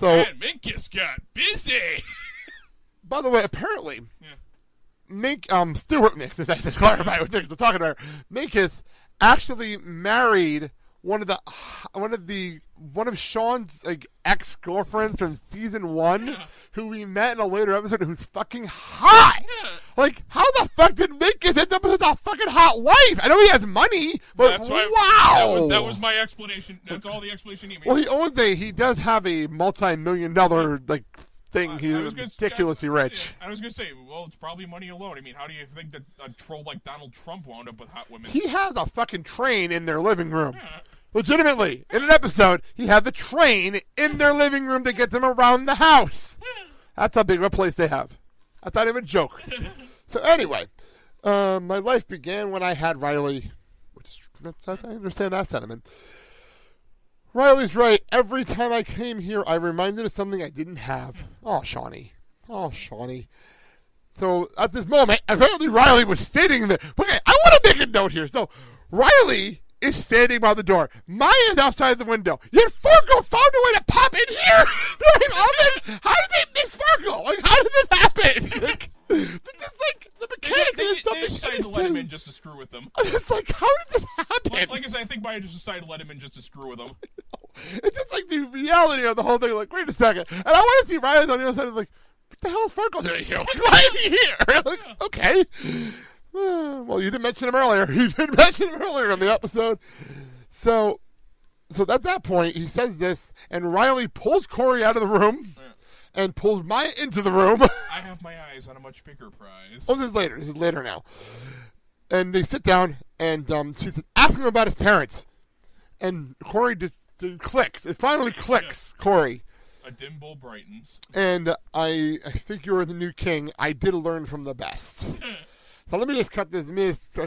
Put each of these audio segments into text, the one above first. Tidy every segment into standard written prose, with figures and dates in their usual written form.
So, man, Minkus got busy. by the way, apparently, Stuart Minkus, I just clarify what Minkus we're talking about. Minkus actually married one of Shawn's like ex-girlfriends from season 1, who we met in a later episode, who's fucking hot. Yeah. Like, how the fuck did Minkus end up with a fucking hot wife? I know he has money, but wow. That was my explanation. That's all the explanation he made. Well, he does have a multi-million-dollar like thing. He's ridiculously rich. I was gonna say, well, it's probably money alone. I mean, how do you think that a troll like Donald Trump wound up with hot women? He has a fucking train in their living room. Yeah. Legitimately, in an episode, he had the train in their living room to get them around the house. That's how big of a place they have. That's not even a joke. So anyway, my life began when I had Riley. I understand that sentiment. Riley's right. Every time I came here, I reminded of something I didn't have. Oh, Shawnee. So at this moment, apparently Riley was standing there. Okay, I want to make a note here. So Riley is standing by the door. Maya's outside the window. Yet Fargo found a way to pop in here. How did they miss Fargo? Like, how did this happen? Like, just like the mechanics of something. They decided to let him in just to screw with them. I was like, how did this happen? Like I said, I think Maya just decided to let him in just to screw with them. It's just like the reality of the whole thing. Like, wait a second. And I want to see Ryan on the other side. Like, what the hell is Fargo doing here? Like, why is he here? Like, okay. Well, you didn't mention him earlier. You did mention him earlier in the episode. So at that point, he says this, and Riley pulls Corey out of the room and pulls Maya into the room. I have my eyes on a much bigger prize. Oh, this is later. This is later now. And they sit down, and she says, ask him about his parents. And Corey just clicks. It finally clicks, Corey. A dim bowl brightens. And I think you are the new king. I did learn from the best. So let me just cut this. Let me just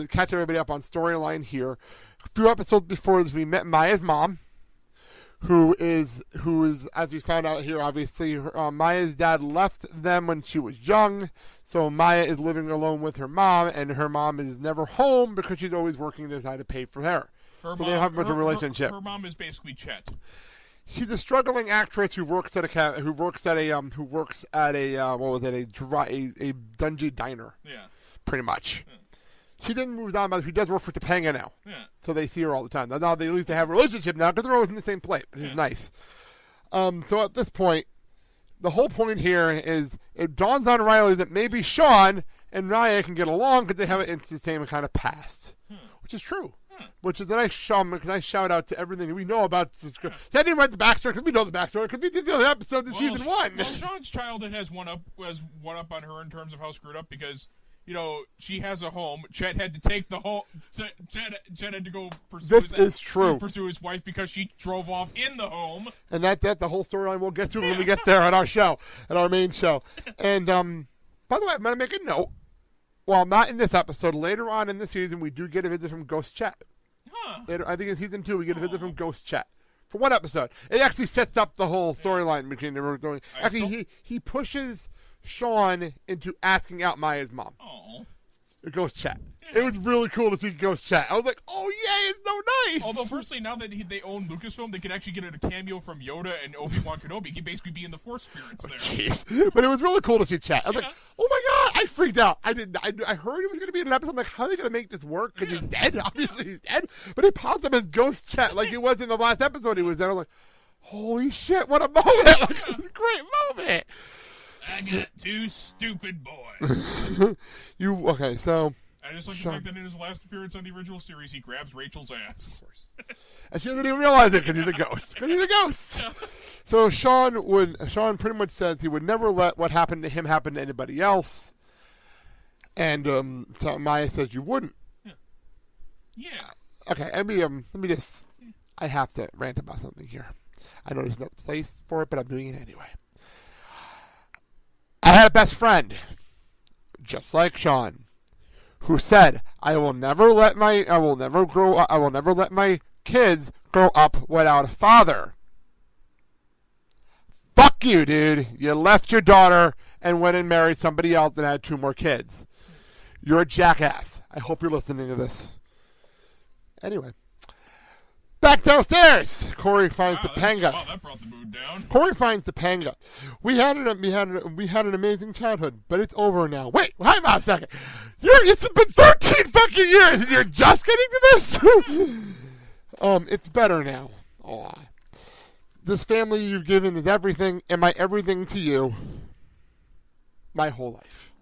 catch everybody up on storyline here. A few episodes before this, we met Maya's mom, who is as we found out here, obviously, Maya's dad left them when she was young, so Maya is living alone with her mom, and her mom is never home because she's always working to try to pay for her. So they don't have much of a relationship. Her mom is basically Chet. She's a struggling actress who works at a dungy diner. Yeah. Pretty much. Yeah. She didn't move on, but she does work for Topanga now. Yeah. So they see her all the time. Now they at least have a relationship now because they're always in the same place, which is nice. So at this point, the whole point here is it dawns on Riley that maybe Shawn and Raya can get along because they have the same kind of past, which is true. Which is a nice shout out to everything we know about this. So I didn't write the backstory because we know the backstory because we did the other episode in season 1. Well, Shawn's childhood has one up on her in terms of how screwed up because, you know, she has a home. Chet had to take the home. Chet had to go pursue his wife because she drove off in the home. And that's the whole storyline we'll get to when we get there on our show, at our main show. And by the way, I'm going to make a note. Well, not in this episode. Later on in the season, we do get a visit from Ghost Chet. Later, I think in season 2, we get a visit from Ghost Chet. For one episode. It actually sets up the whole storyline between them. Actually, he pushes Shawn into asking out Maya's mom. Ghost Chet. It was really cool to see Ghost Chet. I was like, oh, yeah, it's so nice. Although, personally, now that they own Lucasfilm, they can actually get a cameo from Yoda and Obi-Wan Kenobi. He can basically be in the Force spirits there. Jeez. But it was really cool to see Chet. I was like, oh, my God. I freaked out. I heard he was going to be in an episode. I'm like, how are they going to make this work? Because he's dead. Obviously, he's dead. But he popped up as Ghost Chet like he was in the last episode he was in. I was like, holy shit, what a moment. Like, it was a great moment. I got 2 stupid boys. Okay, so... I just like the fact that in his last appearance on the original series, he grabs Rachel's ass. And she doesn't even realize it because he's a ghost. Yeah. So Shawn pretty much says he would never let what happened to him happen to anybody else. And so Maya says you wouldn't. Yeah. Okay, let me just... I have to rant about something here. I know there's no place for it, but I'm doing it anyway. I had a best friend, just like Shawn, who said, I will never let my kids grow up without a father. Fuck you, dude. You left your daughter and went and married somebody else and had 2 more kids. You're a jackass. I hope you're listening to this. Anyway. back downstairs. Corey finds Topanga. Wow, that brought the mood down. Corey finds Topanga. We had an amazing childhood, but it's over now. Wait, hang on a second. It's been 13 fucking years, and you're just getting to this? It's better now. Aw. This family you've given is everything, and my everything to you. My whole life.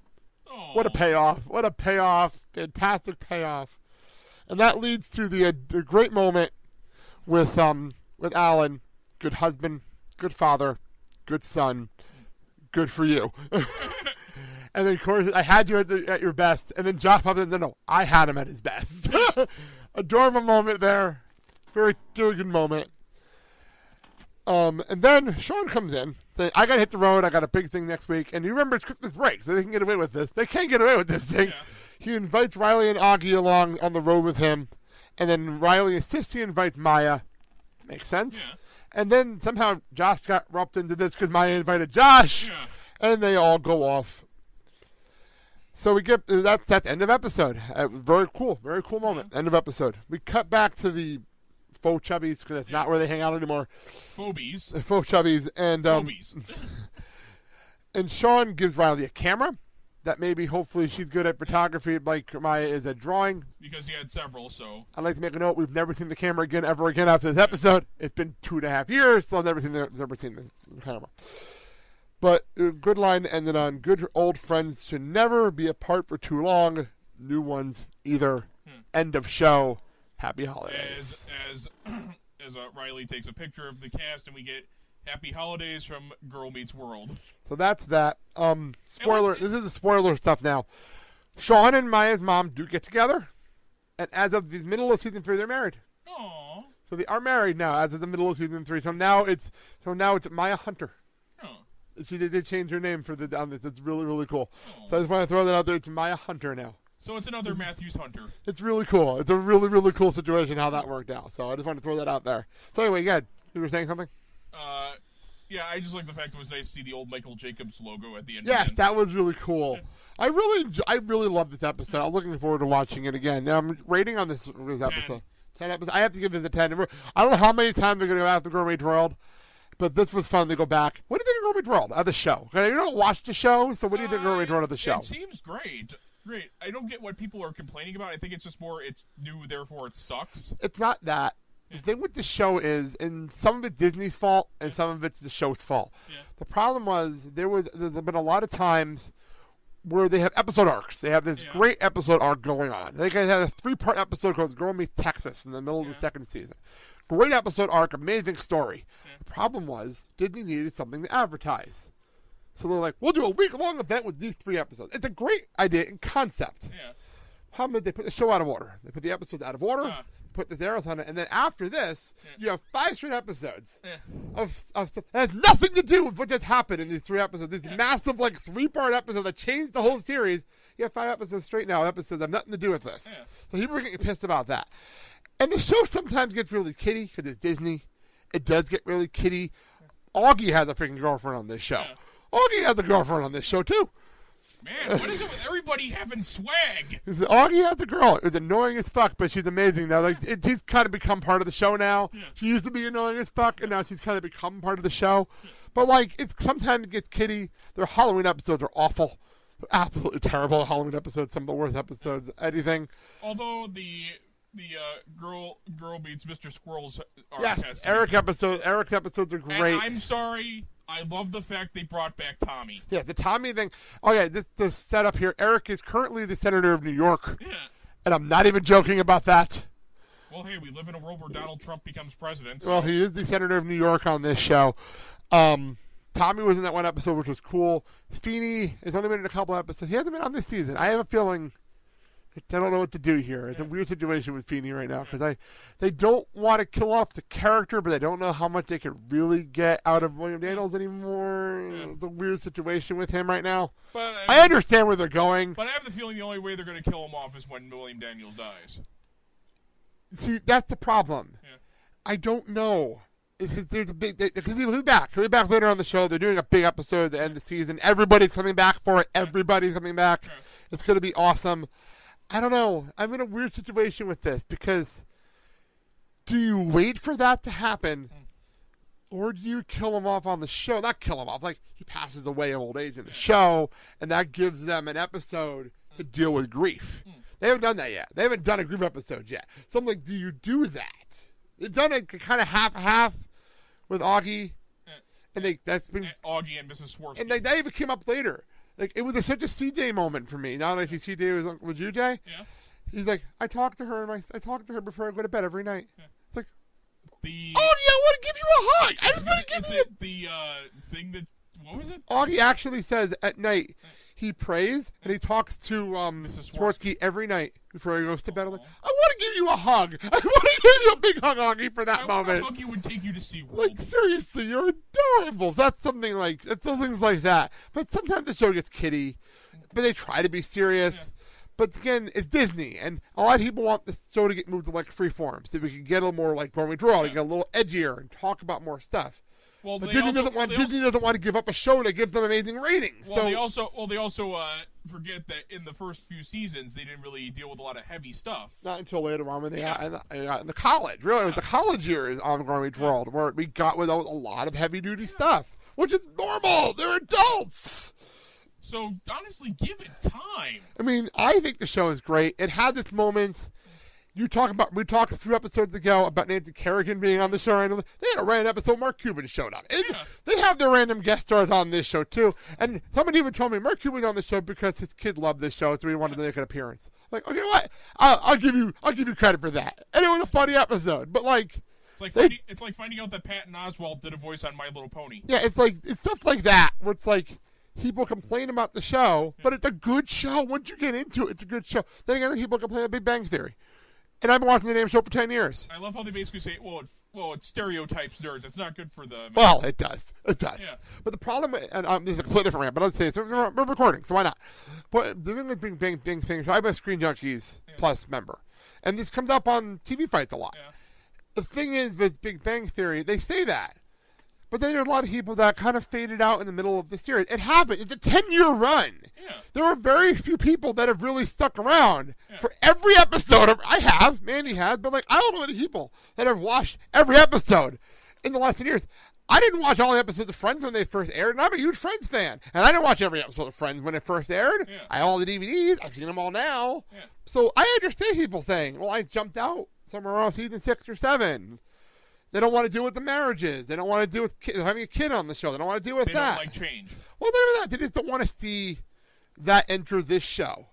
Aww. What a payoff. What a payoff. Fantastic payoff. And that leads to the great moment with Alan. Good husband, good father, good son, good for you. And then, of course, I had you at your best. And then Josh popped in. No, I had him at his best. Adorable moment there. Very good moment. And then Shawn comes in, saying, I got to hit the road. I got a big thing next week. And you remember it's Christmas break, so they can get away with this. They can't get away with this thing. Yeah. He invites Riley and Augie along on the road with him. And then Riley insists he invites Maya. Makes sense? Yeah. And then somehow Josh got roped into this because Maya invited Josh. Yeah. And they all go off. So we get, that's the end of episode. Very cool moment. End of episode. We cut back to the faux chubbies because that's not where they hang out anymore. Phobies. Faux chubbies. And, and Shawn gives Riley a camera that maybe hopefully she's good at photography like Maya is at drawing. Because he had several, so. I'd like to make a note. We've never seen the camera ever again after this episode. It's been 2.5 years, so I've never seen the camera. But good line ended on good old friends should never be apart for too long. New ones either. End of show. Happy holidays. As Riley takes a picture of the cast and we get Happy Holidays from Girl Meets World. So that's that. Spoiler. This is the spoiler stuff now. Shawn and Maya's mom do get together, and as of the middle of season 3, they're married. Aww. So they are married now, as of the middle of season 3. So now it's Maya Hunter. Oh. She did change her name for the on this. It's really, really cool. Oh. So I just want to throw that out there. It's Maya Hunter now. So it's another Matthews Hunter. It's really cool. It's a really, really cool situation how that worked out. So I just want to throw that out there. So anyway, you were saying something? Yeah, I just like the fact it was nice to see the old Michael Jacobs logo at the end. Yes, that was really cool. I really love this episode. I'm looking forward to watching it again. Now, I'm rating on this episode. 10 episodes. I have to give this a 10. I don't know how many times they're going to go after Girl Meets World, but this was fun to go back. What do you think of Girl Meets World of the show? You don't watch the show, so what do you think of Girl Meets World of the show? It seems great. Great. I don't get what people are complaining about. I think it's just more it's new, therefore it sucks. It's not that. The thing with the show is, and some of it's Disney's fault, and some of it's the show's fault. Yeah. The problem was there's been a lot of times where they have episode arcs. They have this great episode arc going on. They had a 3-part episode called Girl Meets Texas in the middle of the second season. Great episode arc, amazing story. Yeah. The problem was Disney needed something to advertise. So they're like, we'll do a week-long event with these 3 episodes. It's a great idea and concept. Yeah. How did they put the show out of order? They put the episodes out of order, put the arrows on it, and then after this, you have 5 straight episodes of stuff that has nothing to do with what just happened in these 3 episodes. These massive, 3-part episodes that changed the whole series. You have 5 episodes straight now, episodes that have nothing to do with this. Yeah. So people are getting pissed about that. And the show sometimes gets really kiddie because it's Disney. It does get really kiddie. Augie has a freaking girlfriend on this show. Yeah. Augie has a girlfriend on this show, too. Man, what is it with everybody having swag? Augie has a girl. It was annoying as fuck, but she's amazing now. She's kind of become part of the show now. Yeah. She used to be annoying as fuck, and now she's kind of become part of the show. Yeah. But it's sometimes it gets kiddie. Their Halloween episodes are awful. They're absolutely terrible Halloween episodes. Some of the worst episodes. Anything. Although the girl meets Mr. Squirrel's arc. Yes, Eric's episodes are great. And I'm sorry. I love the fact they brought back Tommy. Yeah, the Tommy thing. Oh, yeah, this setup here. Eric is currently the senator of New York. Yeah. And I'm not even joking about that. Well, hey, we live in a world where Donald Trump becomes president. So. Well, he is the senator of New York on this show. Tommy was in that one episode, which was cool. Feeney has only been in a couple episodes. He hasn't been on this season. I have a feeling... I don't know what to do here. It's a weird situation with Feeney right now because they don't want to kill off the character, but they don't know how much they could really get out of William Daniels anymore. Yeah. It's a weird situation with him right now. But I understand where they're going. But I have the feeling the only way they're going to kill him off is when William Daniels dies. See, that's the problem. Yeah. I don't know. There's a big because he'll be back. He'll be back later on the show. They're doing a big episode at the end of the season. Everybody's coming back for it. Everybody's coming back. Yeah. It's going to be awesome. I don't know. I'm in a weird situation with this because do you wait for that to happen, or do you kill him off on the show? Not kill him off, like he passes away of old age in the show, and that gives them an episode to deal with grief. They haven't done that yet. They haven't done a grief episode yet. So I'm like, do you do that? They've done it kind of half with Augie, and that's been Augie and Mrs. Swarovski. And that even came up later. Like it was such a CJ moment for me. Now that I see CJ with you, Jay, he's like, I talk to her before I go to bed every night. Yeah. It's like, Augie, I want to give you a hug. I just want to give you the thing that what was it? Augie actually says at night. He prays and he talks to Mrs. Swarovski every night before he goes to bed. I'm like, I want to give you a hug. I want to give you a big hug, Augie, for that moment. Augie would take you to SeaWorld. Like, seriously, you're adorable. That's something like things like that. But sometimes the show gets kiddie, but they try to be serious. Yeah. But again, it's Disney, and a lot of people want the show to get moved to like freeform, so we can get a little more like When We Draw, to get a little edgier and talk about more stuff. Well, but Disney doesn't want to give up a show that gives them amazing ratings. Well, they also forget that in the first few seasons they didn't really deal with a lot of heavy stuff. Not until later on when they got in the college. Really, it was the college years on When We Draw where we got with a lot of heavy duty stuff, which is normal. They're adults. So honestly, give it time. I mean, I think the show is great. It had its moments. We talked a few episodes ago about Nancy Kerrigan being on the show. They had a random episode. Mark Cuban showed up. They have their random guest stars on this show too. And somebody even told me Mark Cuban was on the show because his kid loved this show, so he wanted to make an appearance. Like, okay, what? I'll give you credit for that. And it was a funny episode. But like, it's like finding out that Patton Oswalt did a voice on My Little Pony. Yeah, it's stuff like that where it's like. People complain about the show, but it's a good show. Once you get into it, it's a good show. Then again, people complain about Big Bang Theory. And I've been watching the damn show for 10 years. I love how they basically say, it stereotypes nerds. It's not good for the... Well, it does. It does. Yeah. But the problem, and this is a completely different rant, but let's say it's, we're recording, so why not? But the thing with Big Bang thing, I'm a Screen Junkies Plus member. And this comes up on TV Fights a lot. Yeah. The thing is, with Big Bang Theory, they say that. But then there's a lot of people that kind of faded out in the middle of the series. It happened. It's a 10-year run. Yeah. There are very few people that have really stuck around for every episode. I have. Mandy has. But, like, I don't know any people that have watched every episode in the last 10 years. I didn't watch all the episodes of Friends when they first aired, and I'm a huge Friends fan. And I didn't watch every episode of Friends when it first aired. Yeah. I have all the DVDs. I've seen them all now. Yeah. So I understand people saying, well, I jumped out somewhere around season 6 or 7. They don't want to deal with the marriages. They don't want to deal with having a kid on the show. They don't want to deal with that. They don't like change. Well, none of that. They just don't want to see that enter this show.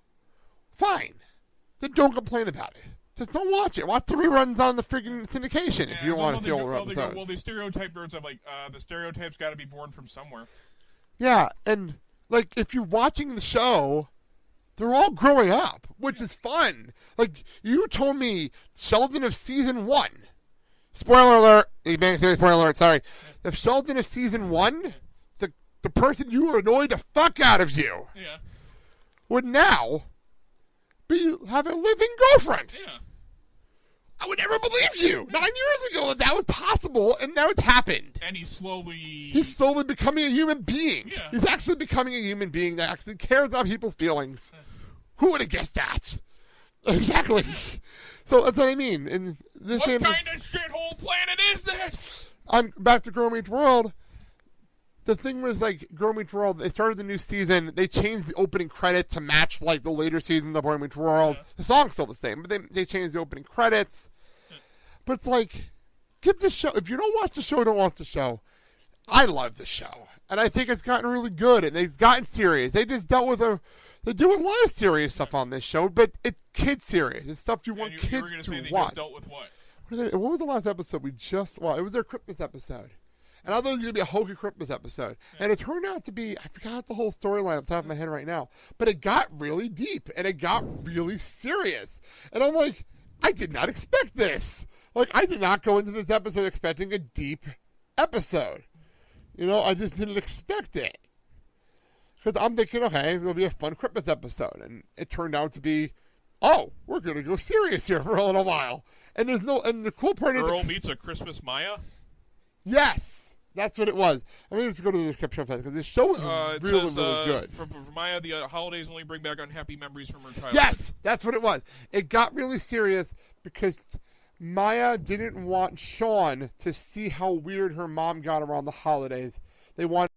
Fine. Then don't complain about it. Just don't watch it. Watch the reruns on the freaking syndication if you don't want to see older episodes. Well, they stereotype nerds. I'm like, the stereotypes got to be born from somewhere. Yeah, and like if you're watching the show, they're all growing up, which is fun. Like you told me, Sheldon of season 1. Spoiler alert. Big Bang Theory spoiler alert, sorry. If Sheldon is season 1, the person you annoyed the fuck out of you would now have a living girlfriend. Yeah. I would never believe you 9 years ago that was possible, and now it's happened. And he's slowly becoming a human being. Yeah. He's actually becoming a human being that actually cares about people's feelings. Who would have guessed that? Exactly. So that's what I mean. And what kind of shithole planet is this? Back to Girl Meets World. The thing was, like, Girl Meets World, they started the new season. They changed the opening credit to match, like, the later season of Girl Meets World. Yeah. The song's still the same, but they changed the opening credits. Yeah. But it's like, give the show. If you don't watch the show, don't watch the show. I love the show. And I think it's gotten really good, and they've gotten serious. They just dealt with They do a lot of serious stuff on this show, but it's kid serious. It's stuff you want kids to watch. Just dealt with what? What was the last episode it was their Christmas episode. And I thought it was going to be a hokey Christmas episode. Yeah. And it turned out to be, I forgot the whole storyline off the top of my head right now, but it got really deep, and it got really serious. And I'm like, I did not expect this. Like, I did not go into this episode expecting a deep episode. You know, I just didn't expect it. Because I'm thinking, okay, it'll be a fun Christmas episode. And it turned out to be, we're going to go serious here for a little while. And and the cool part is... Earl meets a Christmas Maya? Yes! That's what it was. I mean, let's go to the description because this show is really good. For Maya, the holidays only bring back unhappy memories from her childhood. Yes! That's what it was. It got really serious because Maya didn't want Shawn to see how weird her mom got around the holidays. They wanted